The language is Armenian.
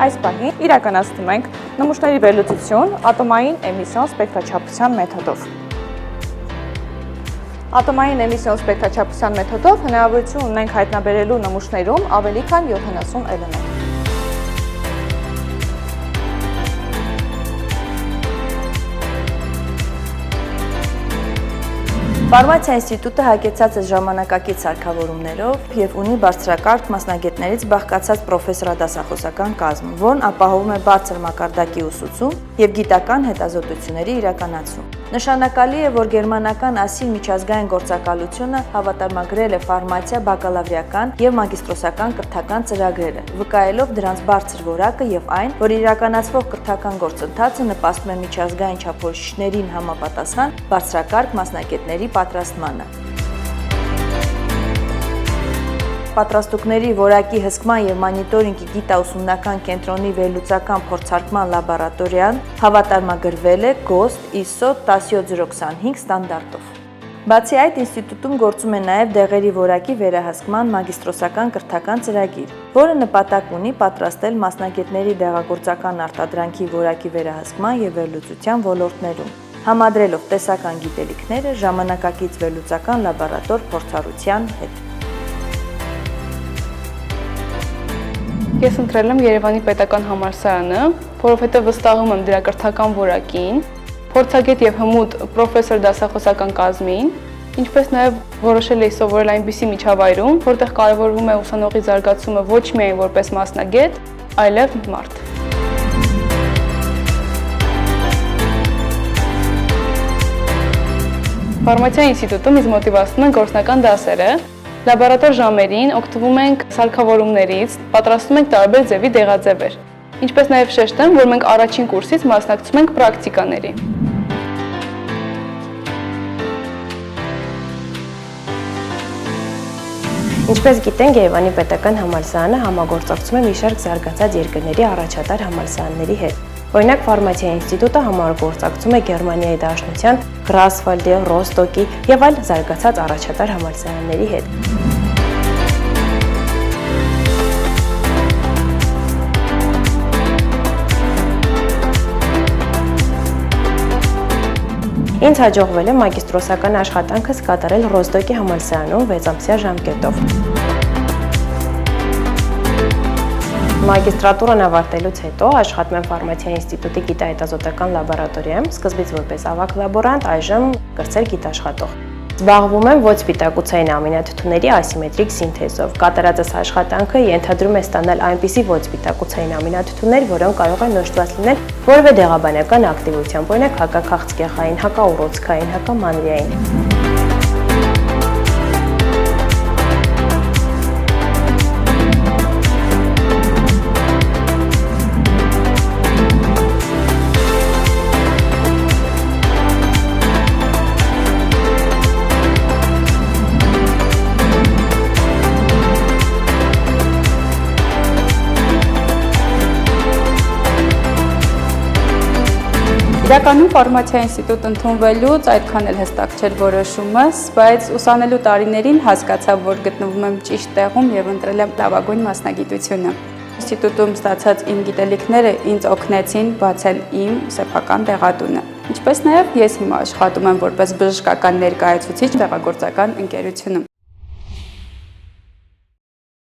Այս պահին իրականացնում ենք նմուշների վերլուծություն ատոմային էմիսիոն սպեկտրաչափության մեթոդով։ Ատոմային էմիսիոն սպեկտրաչափության մեթոդով հնարավորություն ունենք հայտնաբերելու նմուշներում ավելի քան 70 էլեմենտ։ Ֆարմացիա ինստիտուտը հագեցած է ժամանակակից սարքավորումներով և ունի բարձրակարգ մասնագետներից բաղկացած պրոֆեսորադասախոսական կազմ, որն ապահովում է բարձր մակարդակի ուսուցում և գիտական հետազոտությունների իրականացում։ Նշանակալի է, որ գերմանական ԱՍԻ միջազգային գործակալությունը հավատարմագրել է ֆարմացիա բակալավրիական և մագիստրոսական կրթական ծրագրերը, վկայելով դրանց բարձր որակը և այն, որ իրականացվող կրթական գործընթացը նպաստում է միջազգային չափորոշիչներին համապատասխան բարձրակարգ մասնագետների պատրաստմանը։ Պատրաստուկների որակի հսկման և մոնիտորինգի գիտաուսումնական կենտրոնի վերլուծական փորձարկման լաբորատորիան հավատարմագրվել է GOST ISO 17025 ստանդարտով։ Բացի այդ, ինստիտուտում գործում է նաև դեղերի որակի վերահսկման մագիստրոսական կրթական ծրագիր, որը նպատակ ունի պատրաստել մասնագետների դեղագործական արտադրանքի որակի վերահսկման և վերլուծության ոլորտներում, համադրելով տեսական գիտելիքները ժամանակակից վերլուծական լաբորատոր փորձառության հետ։ Ես ընտրել եմ Երևանի պետական համալսարանը, որովհետև վստահում եմ դրա կրթական որակին, փորձագետ և հմուտ պրոֆեսոր դասախոսական կազմին, ինչպես նաև որոշել էի սովորել այնպիսի միջավայրում, որտեղ կարևորվում է ուսանողի զարգացումը ոչ միայն որպես մասնագետ, այլև մարդ։ Ֆարմացիա ինստիտուտում ինձ մոտիվացնում են գործնական դասերը, լաբորատոր ժամերին օգտվում ենք սարքավորումներից, պատրաստում ենք տարբեր ձևի դեղաձևեր, ինչպես նաև շեշտեմ, որ մենք առաջին կուրսից մասնակցում ենք պրակտիկաների։ Ինչպես գիտենք, Երևանի պետական համալսարանը համագործակցում է մի շարք զարգացած երկրների առաջատար համալսարանների հետ։ Օրինակ, Ֆարմացիա ինստիտուտը համագործակցում է Գերմանիայի Դաշնության Գրասվալդի, Ռոստոկի և այլ զարգացած առաջատար համալսարանների հետ։ Ինձ հաջողվել է մագիստրոսական աշխատանքս կատարել Ռոստոկի համալսարանում 6 ամսյա ժամկետով։ Մագիստրատուրան ավարտելուց հետո աշխատում եմ Ֆարմացիա ինստիտուտի գիտահետազոտական լաբորատորիայում, սկզբից որպես ավագ լաբորանտ, այժմ կրտսեր գիտաշխատող։ Զբաղվում եմ ոչ սպիտակուցային ամինաթթուների ասիմետրիկ սինթեզով։ Կատարածս աշխատանքը ենթադրում է ստանալ այնպիսի ոչ սպիտակուցային ամինաթթուներ, որոնք կարող են նշտված լինել որևէ դեղաբանական ակտիվությամբ, օրինակ հակաքաղցկեղային, հակաուռոցքային, հակամանրիային։ Իրականում Ֆարմացիա ինստիտուտ ընդունվելուց այդքան էլ հստակ չէր որոշումս, բայց ուսանելու տարիներին հասկացա, որ գտնվում եմ ճիշտ տեղում և ընտրել եմ լավագույն մասնագիտությունը։ Ինստիտուտում ստացած իմ գիտելիքները ինձ օգնեցին բացել իմ սեփական դեղատունը։ Ինչպես նաև ես հիմա աշխատում եմ որպես բժշկական ներկայացուցիչ դեղագործական ընկերությունում։